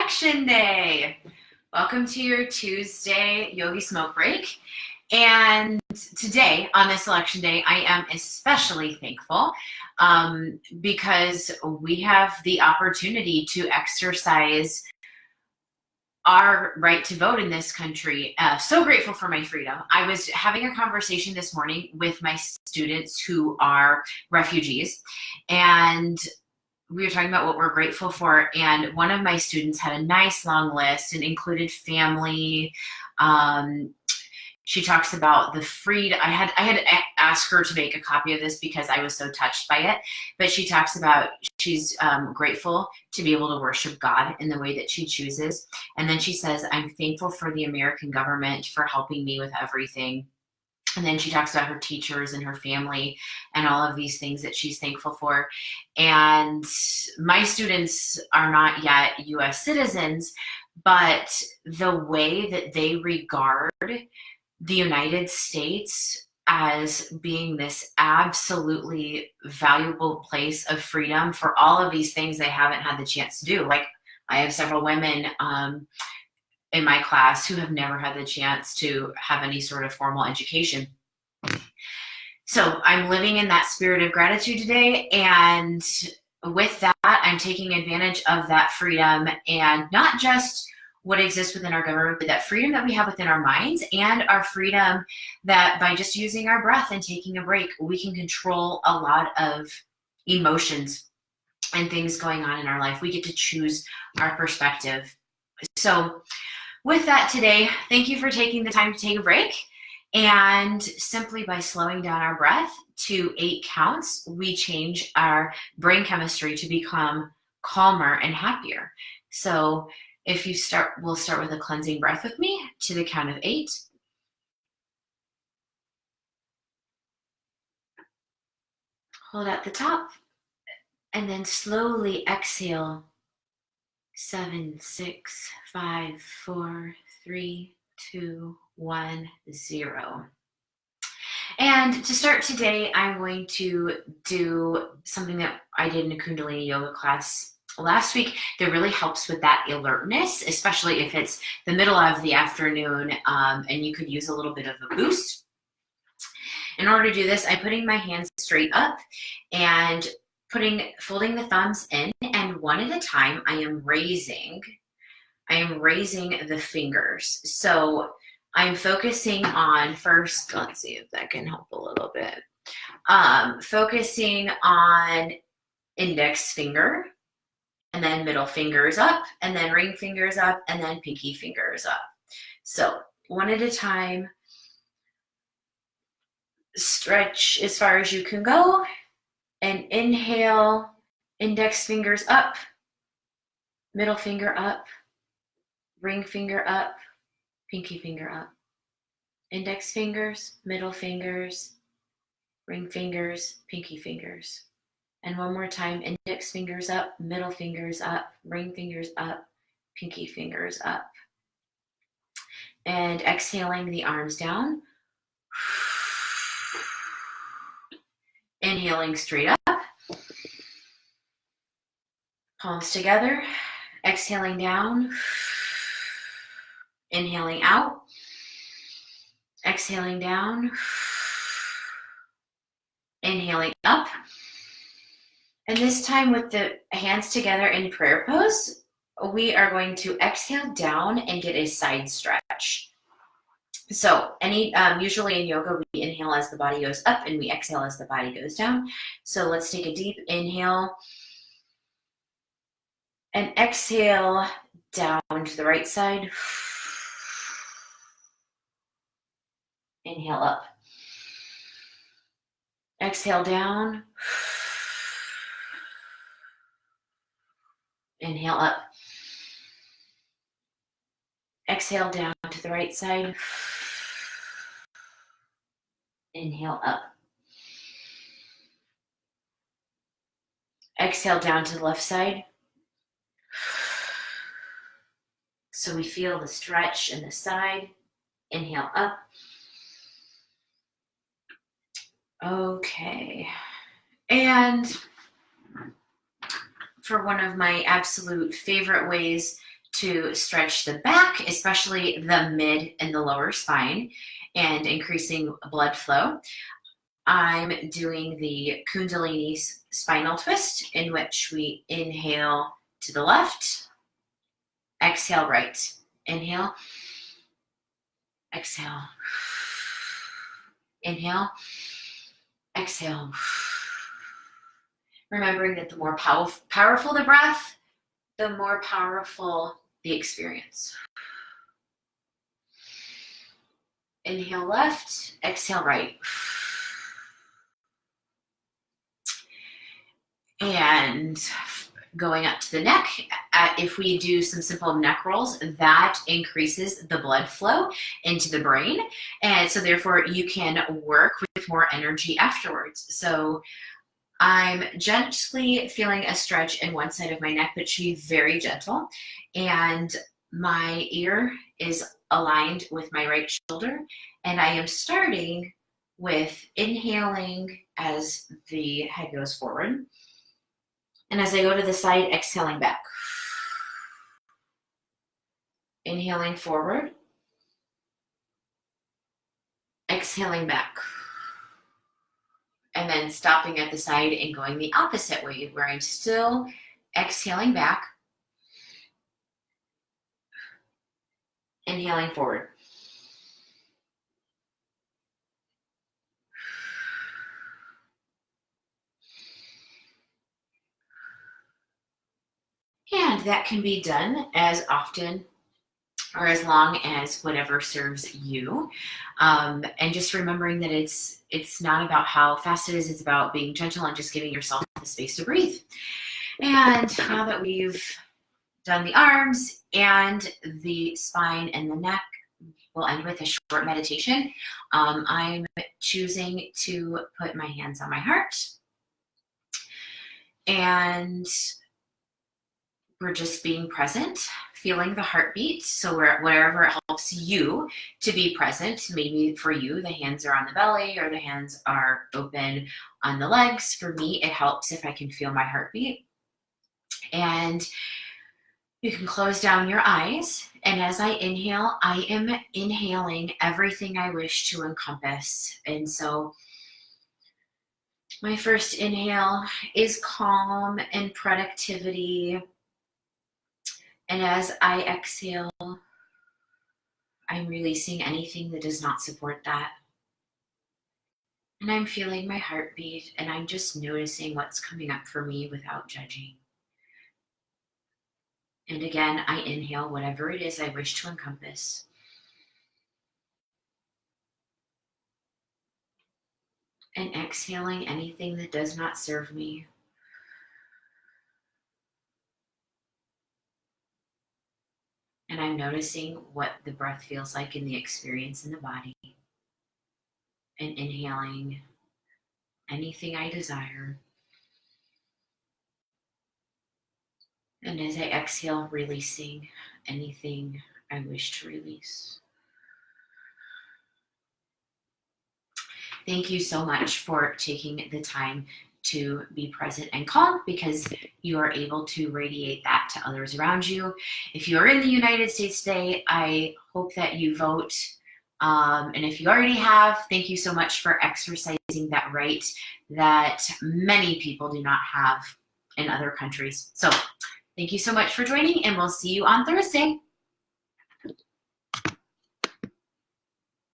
Action Day. Welcome to your Tuesday Yogi Smoke Break. And today, on this election day, I am especially thankful because we have the opportunity to exercise our right to vote in this country. So grateful for my freedom. I was having a conversation this morning with my students who are refugees, and we were talking about what we're grateful for, and one of my students had a nice long list and included family. She talks about the freedom. I had asked her to make a copy of this because I was so touched by it. But she talks about she's grateful to be able to worship God in the way that she chooses. And then she says, I'm thankful for the American government for helping me with everything. And then she talks about her teachers and her family and all of these things that she's thankful for. And my students are not yet US citizens, but the way that they regard the United States as being this absolutely valuable place of freedom for all of these things they haven't had the chance to do. Like, I have several women in my class who have never had the chance to have any sort of formal education. So I'm living in that spirit of gratitude today, and with that, I'm taking advantage of that freedom, and not just what exists within our government, but that freedom that we have within our minds, and our freedom that by just using our breath and taking a break, we can control a lot of emotions and things going on in our life. We get to choose our perspective. So with that today, thank you for taking the time to take a break. And simply by slowing down our breath to 8 counts, we change our brain chemistry to become calmer and happier. So if you start, we'll start with a cleansing breath with me to the count of 8. Hold at the top, and then slowly exhale. 7, 6, 5, 4, 3, 2, 1, 0. And to start today, I'm going to do something that I did in a Kundalini yoga class last week that really helps with that alertness, especially if it's the middle of the afternoon and you could use a little bit of a boost. In order to do this, I'm putting my hands straight up and folding the thumbs in, and one at a time I am raising the fingers. So I'm focusing on first, let's see if that can help a little bit. Focusing on index finger, and then middle fingers up, and then ring fingers up, and then pinky fingers up. So one at a time, stretch as far as you can go, and inhale, index fingers up, middle finger up, ring finger up, pinky finger up. Index fingers, middle fingers, ring fingers, pinky fingers. And one more time, index fingers up, middle fingers up, ring fingers up, pinky fingers up. And exhaling the arms down. Inhaling straight up. Palms together. Exhaling down. Inhaling out. Exhaling down. Inhaling up. And this time, with the hands together in prayer pose, we are going to exhale down and get a side stretch. So usually in yoga, we inhale as the body goes up and we exhale as the body goes down. So let's take a deep inhale and exhale down to the right side. Inhale up. Exhale down. Inhale up. Exhale down to the right side. Inhale up. Exhale down to the left side. So we feel the stretch in the side. Inhale up. Okay. And for one of my absolute favorite ways to stretch the back, especially the mid and the lower spine, and increasing blood flow. I'm doing the Kundalini spinal twist, in which we inhale to the left, exhale right. Inhale, exhale, inhale, exhale. Remembering that the more powerful the breath, the more powerful the experience. Inhale left, exhale right. And going up to the neck, if we do some simple neck rolls, that increases the blood flow into the brain. And so therefore you can work with more energy afterwards. So I'm gently feeling a stretch in one side of my neck, but should be very gentle. And my ear is aligned with my right shoulder. And I am starting with inhaling as the head goes forward. And as I go to the side, exhaling back. Inhaling forward. Exhaling back. And then stopping at the side and going the opposite way, where I'm still exhaling back. Inhaling forward. And that can be done as often or as long as whatever serves you. And just remembering that it's not about how fast it is, it's about being gentle and just giving yourself the space to breathe. And now that we've done the arms and the spine and the neck, we'll end with a short meditation. I'm choosing to put my hands on my heart. And we're just being present, feeling the heartbeat. So wherever helps you to be present, maybe for you, the hands are on the belly or the hands are open on the legs. For me, it helps if I can feel my heartbeat. And you can close down your eyes. And as I inhale, I am inhaling everything I wish to encompass. And so my first inhale is calm and productivity. And as I exhale, I'm releasing anything that does not support that. And I'm feeling my heartbeat, and I'm just noticing what's coming up for me without judging. And again, I inhale whatever it is I wish to encompass. And exhaling anything that does not serve me. And I'm noticing what the breath feels like in the experience in the body. And inhaling anything I desire. And as I exhale, releasing anything I wish to release. Thank you so much for taking the time to be present and calm, because you are able to radiate that to others around you. If you are in the United States today, I hope that you vote. And if you already have, thank you so much for exercising that right that many people do not have in other countries. So thank you so much for joining, and we'll see you on Thursday.